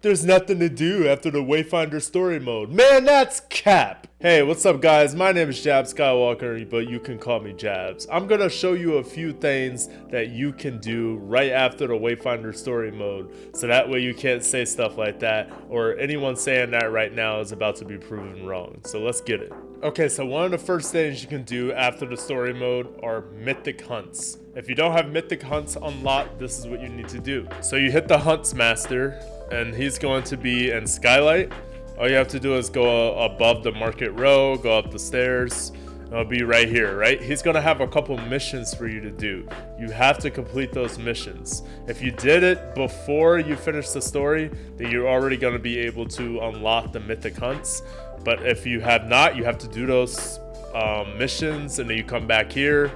There's nothing to do after the Wayfinder story mode. Man, that's cap! Hey, what's up guys? My name is JabsSkyWalker, but you can call me Jabs. I'm gonna show you a few things that you can do right after the Wayfinder story mode, so that way you can't say stuff like that, or anyone saying that right now is about to be proven wrong. So let's get it. Okay, so one of the first things you can do after the story mode are mythic hunts. If you don't have mythic hunts unlocked, this is what you need to do. So you hit the hunts master, and he's going to be in Skylight. All you have to do is go above the market row, go up the stairs, and it'll be right here, right? He's gonna have a couple missions for you to do. You have to complete those missions. If you did it before you finish the story, then you're already gonna be able to unlock the mythic hunts. But if you have not, you have to do those missions, and then you come back here,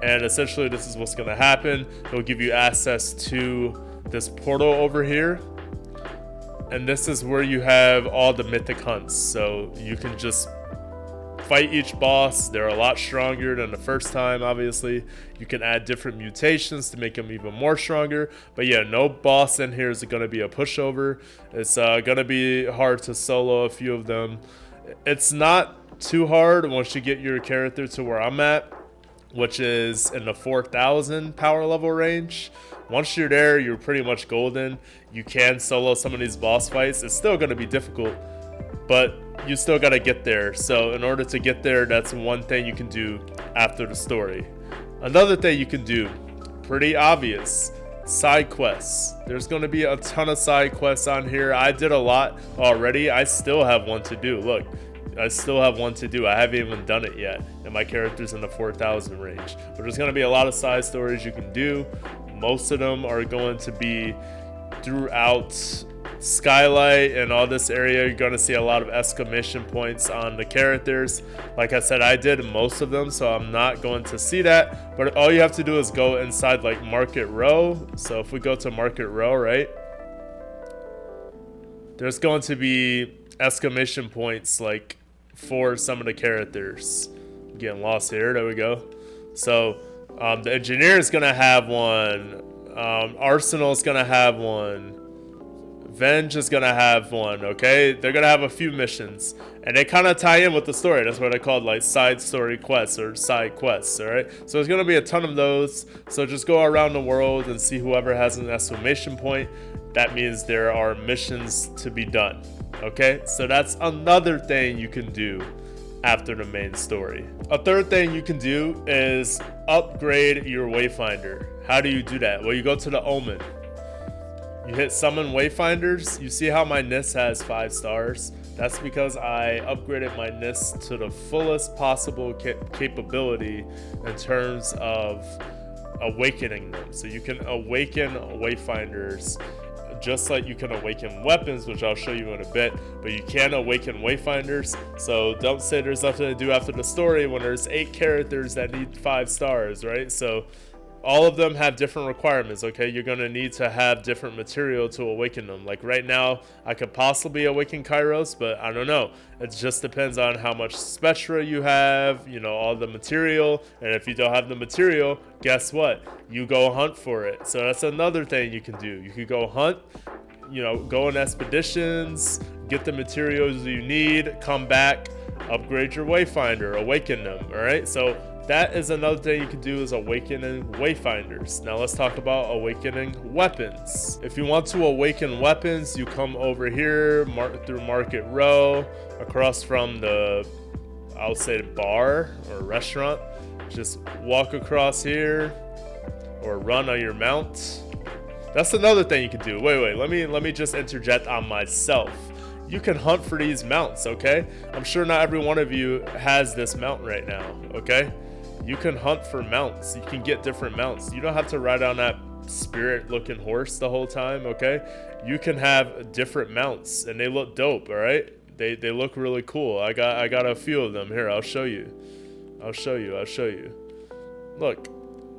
and essentially this is what's gonna happen. It'll give you access to this portal over here. And this is where you have all the mythic hunts. So you can just fight each boss. They're a lot stronger than the first time, obviously. You can add different mutations to make them even more stronger. But yeah, no boss in here is going to be a pushover. It's going to be hard to solo a few of them. It's not too hard once you get your character to where I'm at, which is in the 4,000 power level range. Once you're there, you're pretty much golden. You can solo some of these boss fights. It's still going to be difficult, but you still got to get there. So in order to get there, that's one thing you can do after the story. Another thing you can do, pretty obvious, side quests. There's going to be a ton of side quests on here. I did a lot already. I still have one to do. Look, I still have one to do. I haven't even done it yet, and my character's in the 4,000 range. But there's going to be a lot of side stories you can do. Most of them are going to be throughout Skylight and all this area. You're going to see a lot of exclamation points on the characters. Like I said, I did most of them, so I'm not going to see that. But all you have to do is go inside like Market Row. So if we go to Market Row, right, there's going to be exclamation points like for some of the characters. I'm getting lost here. There we go. So the engineer is going to have one. Arsenal is going to have one. Venge is going to have one, okay? They're going to have a few missions. And they kind of tie in with the story. That's what I called like side story quests or side quests, alright? So there's going to be a ton of those. So just go around the world and see whoever has an exclamation point. That means there are missions to be done, okay? So that's another thing you can do after the main story. A third thing you can do is upgrade your Wayfinder. How do you do that? Well, you go to the Omen. You hit summon Wayfinders. You see how my NIS has 5 stars? That's because I upgraded my NIS to the fullest possible capability in terms of awakening them. So you can awaken Wayfinders just like you can awaken weapons, which I'll show you in a bit, but you can awaken Wayfinders. So don't say there's nothing to do after the story when there's 8 characters that need 5 stars, right? So all of them have different requirements, okay? You're gonna need to have different material to awaken them. Like right now, I could possibly awaken Kairos, but I don't know. It just depends on how much Spectra you have, you know, all the material. And if you don't have the material, guess what? You go hunt for it. So that's another thing you can do. You could go hunt, you know, go on expeditions, get the materials you need, come back, upgrade your Wayfinder, awaken them, all right? So that is another thing you can do, is awakening Wayfinders. Now let's talk about awakening weapons. If you want to awaken weapons, you come over here through Market Row, across from the, I'll say, bar or restaurant. Just walk across here or run on your mount. That's another thing you can do. Wait, let me just interject on myself. You can hunt for these mounts, okay? I'm sure not every one of you has this mount right now, okay? You can hunt for mounts. You can get different mounts. You don't have to ride on that spirit looking horse the whole time, okay? You can have different mounts and they look dope, all right? They look really cool. I got a few of them here. I'll show you. Look,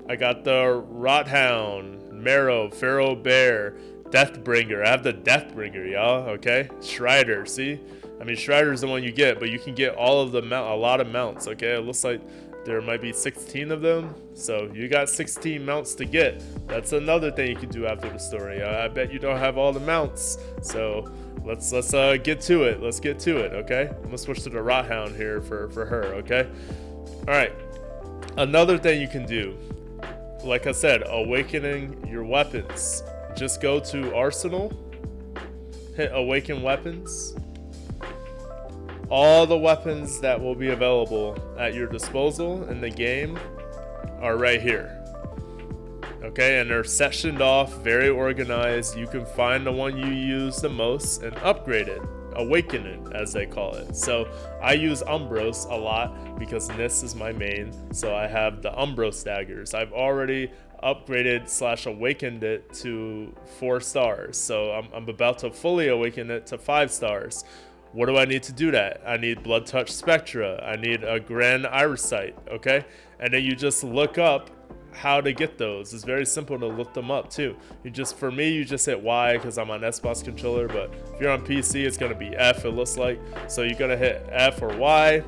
I got the Rothound, Marrow, Pharaoh Bear, Deathbringer. I have the Deathbringer, y'all, okay? Strider, see? I mean, Strider's the one you get, but you can get all of the a lot of mounts, okay? It looks like there might be 16 of them, so you got 16 mounts to get. That's another thing you can do after the story. I bet you don't have all the mounts, so let's get to it. Let's get to it, okay? I'm gonna switch to the Rot Hound here for her, okay? All right, another thing you can do, like I said, awakening your weapons. Just go to Arsenal, hit Awaken Weapons. All the weapons that will be available at your disposal in the game are right here. Okay, and they're sectioned off, very organized. You can find the one you use the most and upgrade it, awaken it as they call it. So I use Umbros a lot because this is my main. So I have the Umbros daggers. I've already upgraded / awakened it to 4 stars. So I'm about to fully awaken it to 5 stars. What do I need to do that? I need Blood Touch Spectra. I need a Grand Irisite, okay? And then you just look up how to get those. It's very simple to look them up too. For me, you just hit Y because I'm on Xbox controller, but if you're on PC, it's gonna be F, it looks like. So you're gonna hit F or Y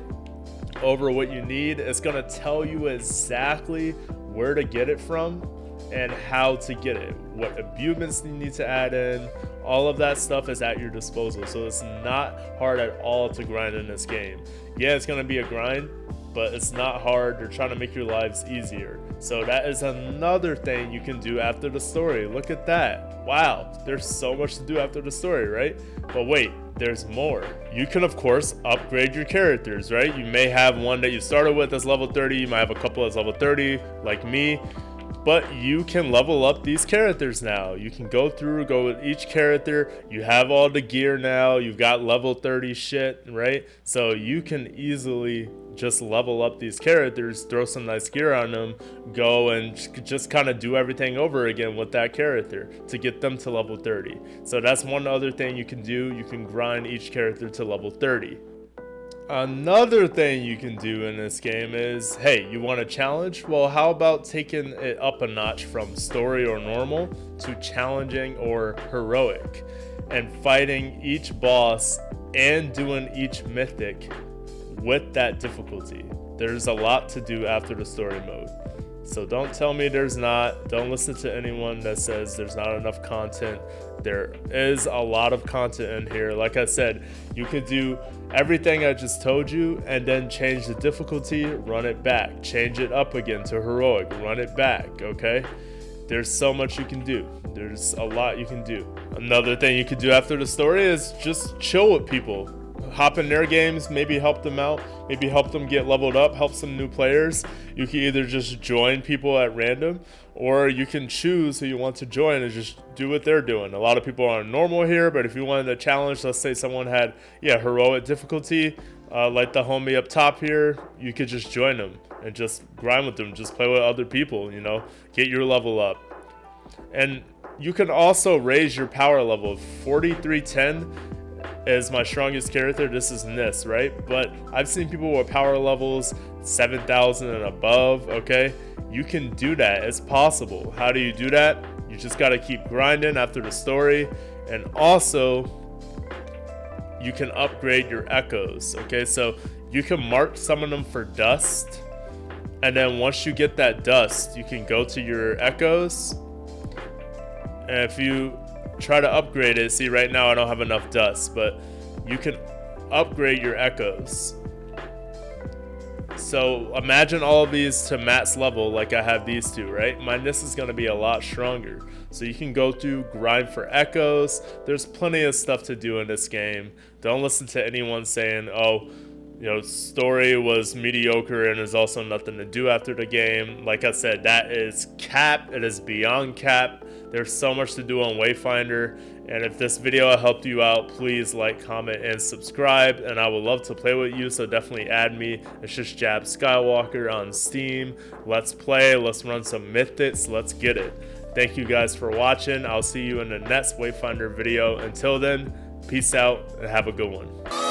over what you need. It's gonna tell you exactly where to get it from and how to get it, what abuments you need to add in. All of that stuff is at your disposal, so it's not hard at all to grind in this game. Yeah, it's gonna be a grind, but it's not hard. They're trying to make your lives easier. So that is another thing you can do after the story. Look at that. Wow, there's so much to do after the story, right? But wait, there's more. You can, of course, upgrade your characters, right? You may have one that you started with that's level 30. You might have a couple that's level 30, like me. But you can level up these characters now. You can go with each character. You have all the gear now. You've got level 30 shit, right? So you can easily just level up these characters, throw some nice gear on them, go and just kind of do everything over again with that character to get them to level 30. So that's one other thing you can do. You can grind each character to level 30. Another thing you can do in this game is, hey, you want a challenge? Well, how about taking it up a notch from story or normal to challenging or heroic, and fighting each boss and doing each mythic with that difficulty. There's a lot to do after the story mode. So don't tell me there's not. Don't listen to anyone that says there's not enough content. There is a lot of content in here. Like I said, you could do everything I just told you and then change the difficulty, run it back, change it up again to heroic, run it back, okay? There's so much you can do. There's a lot you can do. Another thing you could do after the story is just chill with people. Hop in their games, maybe help them out, maybe help them get leveled up, help some new players. You can either just join people at random, or you can choose who you want to join and just do what they're doing. A lot of people are normal here, but if you wanted a challenge, let's say someone had heroic difficulty, like the homie up top here, you could just join them and just grind with them, just play with other people, you know, get your level up. And you can also raise your power level. 4310 is my strongest character. This is Nis, right? But I've seen people with power levels 7,000 and above, okay? You can do that. It's possible. How do you do that? You just got to keep grinding after the story. And also, you can upgrade your echoes, okay? So you can mark some of them for dust. And then once you get that dust, you can go to your echoes. And if you try to upgrade it, see right now I don't have enough dust, but you can upgrade your echoes. So imagine all of these to max level like I have these two, right? My Nis is going to be a lot stronger. So you can go through, grind for echoes. There's plenty of stuff to do in this game. Don't listen to anyone saying, oh, you know, story was mediocre and there's also nothing to do after the game. Like I said, that is cap. It is beyond cap. There's so much to do on Wayfinder. And if this video helped you out, please like, comment, and subscribe. And I would love to play with you, so definitely add me. It's just JabsSkyWalker on Steam. Let's play. Let's run some mythics. Let's get it. Thank you guys for watching. I'll see you in the next Wayfinder video. Until then, peace out and have a good one.